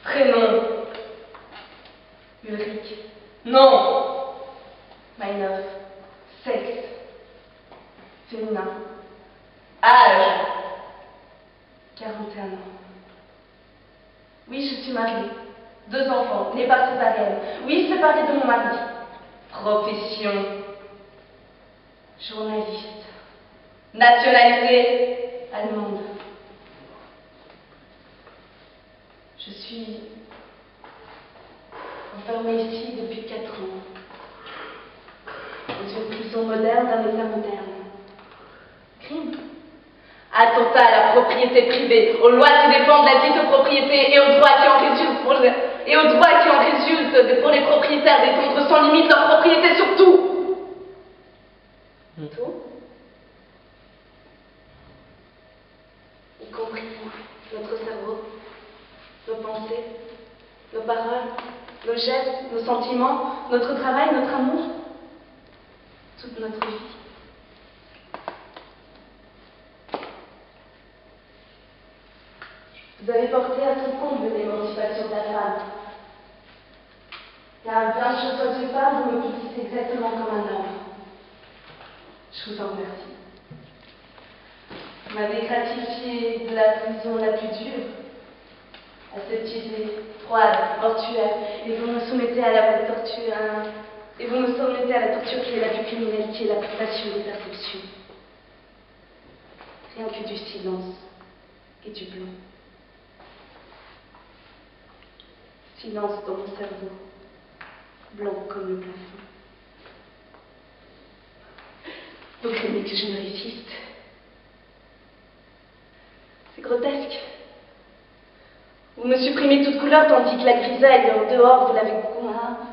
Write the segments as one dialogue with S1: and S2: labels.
S1: Prénom. Ulrich. Non. Meinhof. Sexe. Féminin. Âge. 41 ans. Oui, je suis mariée. 2 enfants, nés par césarienne. Oui, séparée de mon mari. Profession. Journaliste. Nationalité. Allemande. Je suis enfermée ici depuis 4 ans. Dans une prison moderne d'un état moderne. Crime. Attentat à la propriété privée, aux lois qui défendent la dite propriété et aux droits qui en résultent pour les propriétaires d'étendre sans limite leur propriété sur tout. Tout. Y compris notre cerveau, nos pensées, nos paroles, nos gestes, nos sentiments, notre travail, notre amour, toute notre vie. Vous avez porté à son comble l'émancipation de la femme. Car bien que je sois une femme, vous me quittez exactement comme un homme. Je vous en remercie. Vous m'avez gratifié de la prison la plus dure, aseptisée, froide, mortuaire, et vous me soumettez à la torture, qui est la plus criminelle, qui est la privation des perceptions. Rien que du silence et du blanc. Silence dans mon cerveau, blanc comme le plafond. Vous craignez que je ne résiste. C'est grotesque. Vous me supprimez toute couleur tandis que la grisaille en dehors, vous l'avez...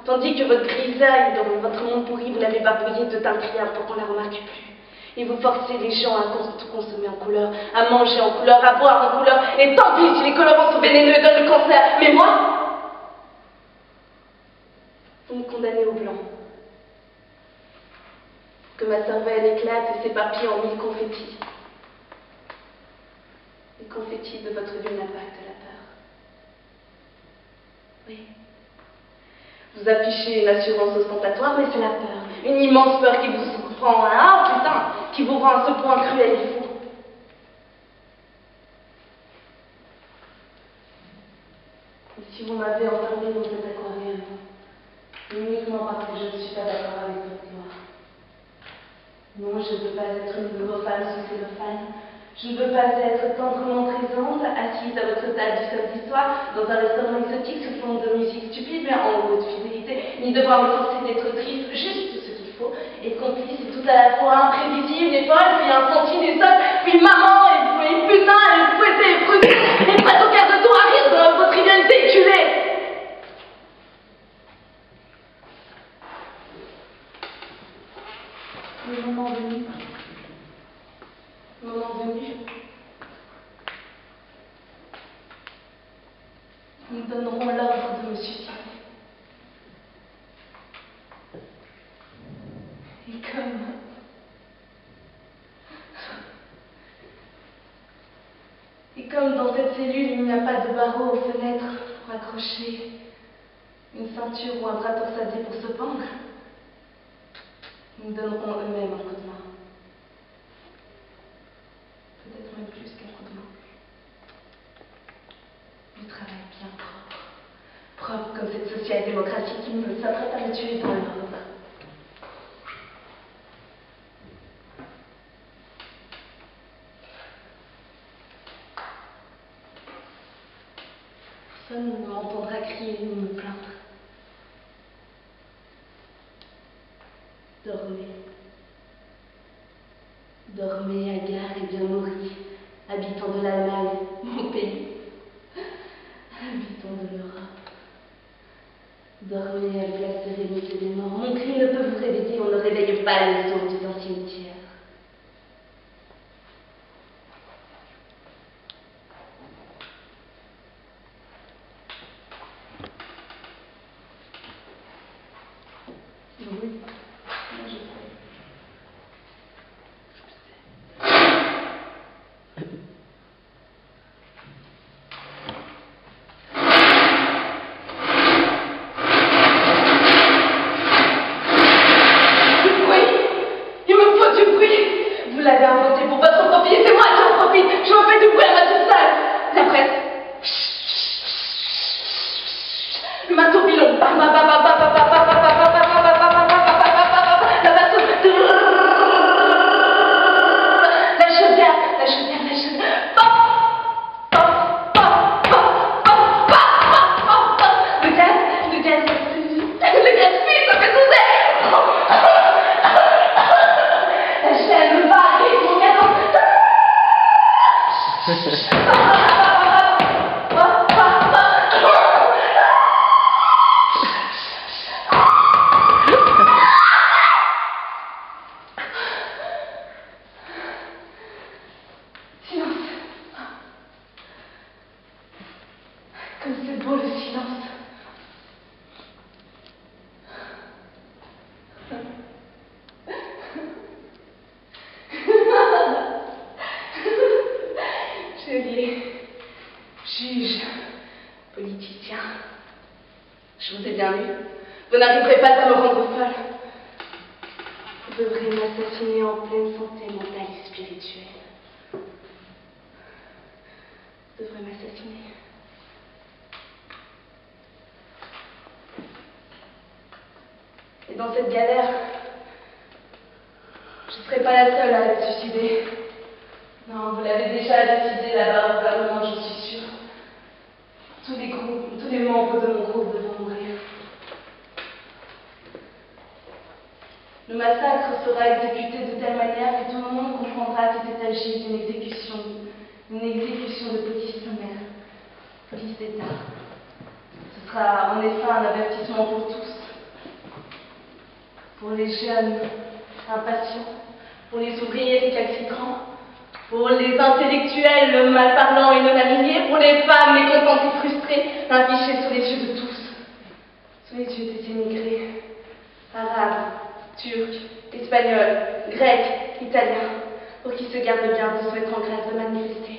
S1: Tandis que votre grisaille dans votre monde pourri, vous l'avez barbouillée de teint criard pour qu'on la remarque plus. Et vous forcez les gens à tout consommer en couleur, à manger en couleur, à boire en couleur. Et tant pis si les colorants sont vénéneux et donnent le cancer. Mais moi, vous me condamnez au blanc. Que ma cervelle éclate et s'éparpille en 1000 confettis. Les confettis de votre vieux napalm de la peur. Oui. Vous affichez une assurance ostentatoire, mais c'est la peur. Une immense peur qui vous prend qui vous rend à ce point cruel et fou. Et si vous m'avez enfermé dans cet aquarium, uniquement parce que je ne suis pas d'accord avec votre loi. Non, je ne veux pas être une neurophane sous cellophane. Je ne veux pas être tendrement présente, assise à votre table du samedi soir, dans un restaurant exotique sous fond de musique stupide, mais en haute fidélité, ni devoir me forcer d'être triste, juste ce qu'il faut, et complice et tout à la fois imprévisible et folle, puis infantile et seule, puis maman, et putain, et fouettée, et frustrée, et prête au quart de tour à rire dans votre trivialité éculée. Le moment venu. Nous donnerons l'ordre de me suicider. Et comme dans cette cellule, il n'y a pas de barreaux aux fenêtres pour accrocher une ceinture ou un drap torsadé pour se pendre, ils me donneront eux-mêmes un coup de main. Peut-être même plus qu'un coup de main. Du travail bien propre. Propre comme cette social-démocratie qui s'apprête à me tuer dans l'ordre. Personne ne m'entendra crier ou me plaindre. Dormez. Dormez, hagards et bien nourris, habitants de l'Allemagne, mon pays. Habitants de l'Europe. Dormez avec la sérénité des morts. Mon cri ne peut vous réveiller, on ne réveille pas les sourds d'un cimetière. Oui, moi je sais. Silence. Comme c'est beau le silence. Geôlier, juge, politicien, je vous ai bien lu. Vous n'arriverez pas à me rendre folle. Vous devrez m'assassiner en pleine santé mentale et spirituelle. Vous devrez m'assassiner. Et dans cette galère, je ne serai pas la seule à être suicidée. Non, vous l'avez déjà décidé là-bas au gouvernement, je suis sûre. Tous les membres de mon groupe devront mourir. Le massacre sera exécuté de telle manière que tout le monde comprendra qu'il s'agit d'une exécution de police sommaire, police d'État. Ce sera en effet un avertissement pour tous. Pour les jeunes impatients, pour les ouvriers récalcitrants, pour les intellectuels malparlants et non alignés, pour les femmes mécontentes et frustrées, affichées sous les yeux de tous, sous les yeux des immigrés, arabes, turcs, espagnols, grecs, italiens, pour qui se gardent bien de se mettre en grève de manifester.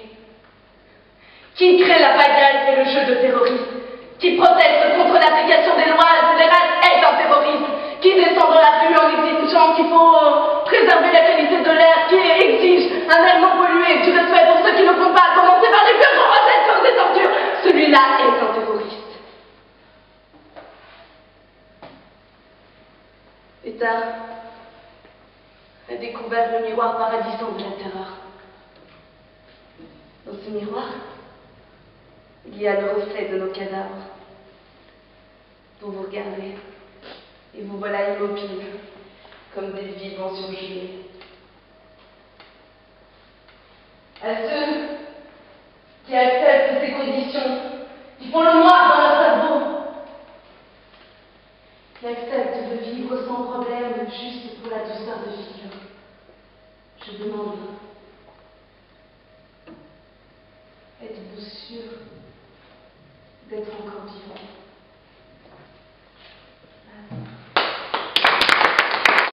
S1: Qui crée la pagaille et le jeu de terroristes, qui proteste contre l'application des lois générales est un terroriste, qui descend dans la rue en exigeant qu'il faut préserver la qualité de l'air, qui exige un air non pollué, du respect pour ceux qui ne font pas, à commencer par les purges en recette comme des ordures. Celui-là est un terroriste. L'État a découvert le miroir paradisant de la terreur. Dans ce miroir, il y a le reflet de nos cadavres. Vous vous regardez. Et vous voilà immobiles, comme des vivants surgelés. À ceux qui acceptent ces conditions, qui font le noir dans leur cerveau, qui acceptent de vivre sans problème juste pour la douceur de vivre, je demande, êtes-vous sûr d'être encore vivant ?